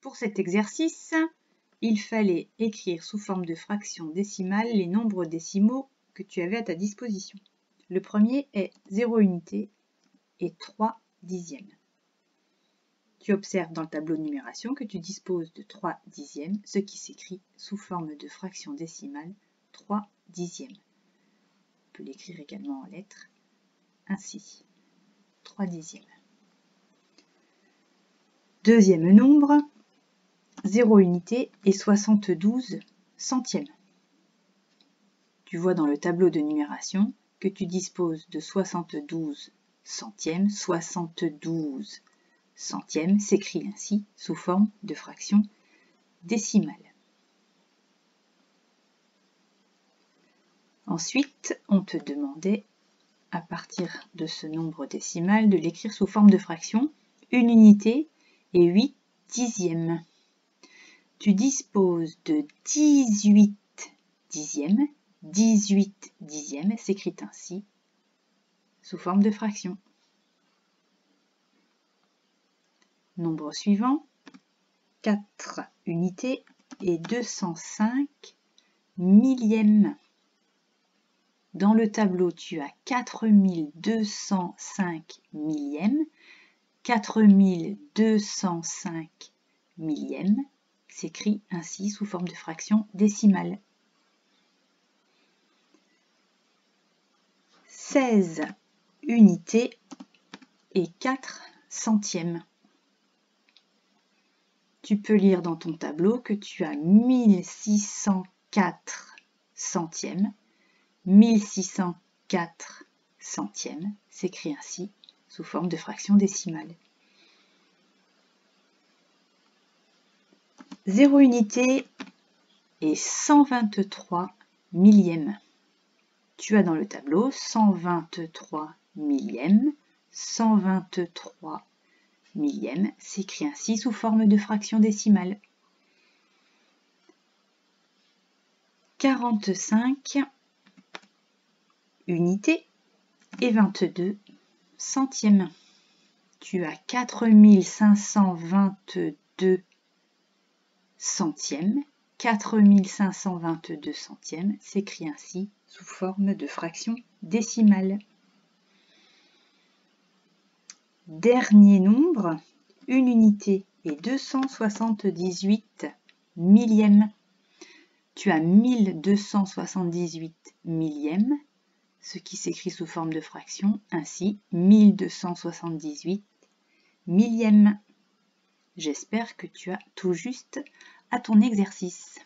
Pour cet exercice, il fallait écrire sous forme de fraction décimale les nombres décimaux que tu avais à ta disposition. Le premier est 0 unité et 3 dixièmes. Tu observes dans le tableau de numération que tu disposes de 3 dixièmes, ce qui s'écrit sous forme de fraction décimale 3 dixièmes. On peut l'écrire également en lettres, ainsi, 3 dixièmes. Deuxième nombre, 0 unité et 72 centièmes. Tu vois dans le tableau de numération que tu disposes de 72 centièmes. 72 centièmes s'écrit ainsi sous forme de fraction décimale. Ensuite, on te demandait, à partir de ce nombre décimal, de l'écrire sous forme de fraction, 1 unité et 8 dixièmes. Tu disposes de 18 dixièmes. 18 dixièmes s'écrit ainsi sous forme de fraction. Nombre suivant, 4 unités et 205 millièmes. Dans le tableau, tu as 4205 millièmes. 4205 millièmes s'écrit ainsi sous forme de fraction décimale. 16 unités et 4 centièmes. Tu peux lire dans ton tableau que tu as 1604 centièmes. 1604 centièmes s'écrit ainsi sous forme de fraction décimale. 0 unité et 123 millièmes. Tu as dans le tableau 123 millièmes. 123 millièmes s'écrit ainsi sous forme de fraction décimale. 45 unités et 22 centièmes. Tu as 4522 centièmes. 4522 centièmes s'écrit ainsi sous forme de fraction décimale. Dernier nombre, 1 unité et 278 millièmes. Tu as 1278 millièmes, ce qui s'écrit sous forme de fraction, ainsi 1278 millièmes. J'espère que tu as tout juste à ton exercice.